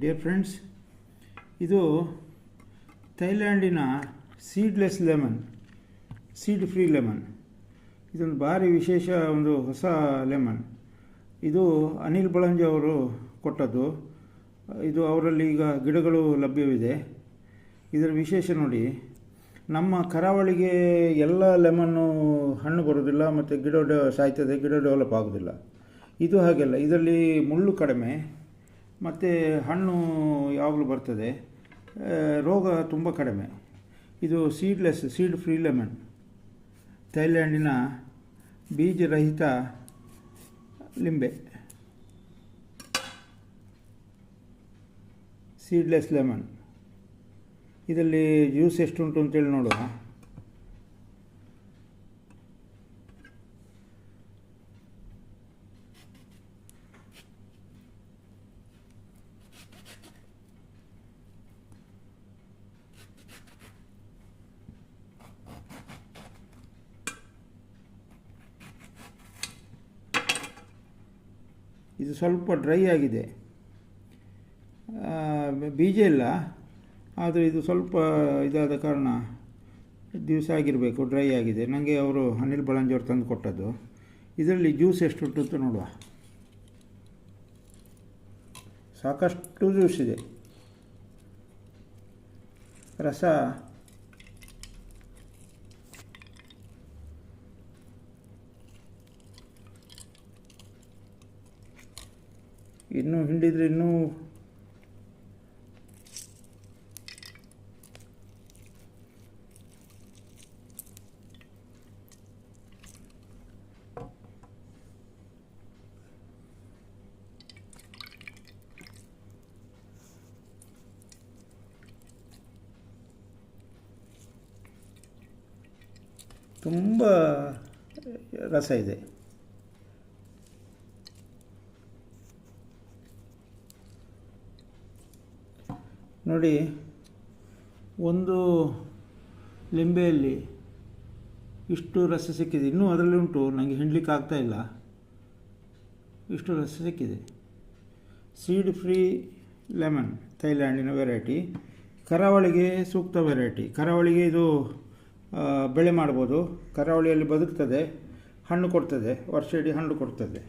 Dear friends, ಇದು ಥೈಲ್ಯಾಂಡಿನ seedless lemon, seed free lemon. ಇದೊಂದು ಭಾರಿ ವಿಶೇಷ ಒಂದು ಹೊಸ ಲೆಮನ್. ಇದು ಅನಿಲ್ ಬಳಂಜ ಅವರು ಕೊಟ್ಟದ್ದು. ಇದು ಅವರಲ್ಲಿ ಈಗ ಗಿಡಗಳು ಲಭ್ಯವಿದೆ. ಇದರ ವಿಶೇಷ ನೋಡಿ, ನಮ್ಮ ಕರಾವಳಿಗೆ ಎಲ್ಲ ಲೆಮನ್ನು ಹಣ್ಣು ಬರೋದಿಲ್ಲ ಮತ್ತು ಗಿಡ ಸಾಯ್ತದೆ, ಗಿಡ ಡೆವಲಪ್ ಆಗೋದಿಲ್ಲ. ಇದು ಹಾಗೆಲ್ಲ, ಇದರಲ್ಲಿ ಮುಳ್ಳು ಕಡಿಮೆ ಮತ್ತು ಹಣ್ಣು ಯಾವಾಗಲೂ ಬರ್ತದೆ, ರೋಗ ತುಂಬ ಕಡಿಮೆ. ಇದು ಸೀಡ್ಲೆಸ್, ಸೀಡ್ ಫ್ರೀ ಲೆಮನ್, ಥೈಲ್ಯಾಂಡಿನ ಬೀಜರಹಿತ ಲಿಂಬೆ, ಸೀಡ್ಲೆಸ್ ಲೆಮನ್. ಇದರಲ್ಲಿ ಜ್ಯೂಸ್ ಎಷ್ಟುಂಟು ಅಂತೇಳಿ ನೋಡುವ. ಇದು ಸ್ವಲ್ಪ ಡ್ರೈ ಆಗಿದೆ, ಬೀಜ ಇಲ್ಲ, ಆದರೆ ಇದು ಸ್ವಲ್ಪ ಇದಾದ ಕಾರಣ ದಿವಸ ಆಗಿರಬೇಕು, ಡ್ರೈ ಆಗಿದೆ. ನನಗೆ ಅವರು ಅನಿಲ್ ಬಳಂಜವ್ರು ತಂದು ಕೊಟ್ಟದ್ದು. ಇದರಲ್ಲಿ ಜ್ಯೂಸ್ ಎಷ್ಟುಂಟು ಅಂತ ನೋಡುವ. ಸಾಕಷ್ಟು ಜ್ಯೂಸ್ ಇದೆ, ರಸ ಇನ್ನೂ ಹಿಂಡಿದರೆ ಇನ್ನೂ ತುಂಬ ರಸ ಇದೆ. ನೋಡಿ, ಒಂದು ಲಿಂಬೆಯಲ್ಲಿ ಇಷ್ಟು ರಸ ಸಿಕ್ಕಿದೆ. ಇನ್ನೂ ಅದರಲ್ಲಿ ಉಂಟು, ನನಗೆ ಹಿಂಡಲಿಕ್ಕೆ ಆಗ್ತಾಯಿಲ್ಲ. ಇಷ್ಟು ರಸ ಸಿಕ್ಕಿದೆ. ಸೀಡ್ ಫ್ರೀ ಲೆಮನ್, ಥೈಲ್ಯಾಂಡಿನ ವೆರೈಟಿ, ಕರಾವಳಿಗೆ ಸೂಕ್ತ ವೆರೈಟಿ. ಕರಾವಳಿಗೆ ಇದು ಬೆಳೆ ಮಾಡ್ಬೋದು, ಕರಾವಳಿಯಲ್ಲಿ ಬದುಕ್ತದೆ, ಹಣ್ಣು ಕೊಡ್ತದೆ, ವರ್ಷ ಇಡೀ ಹಣ್ಣು ಕೊಡ್ತದೆ.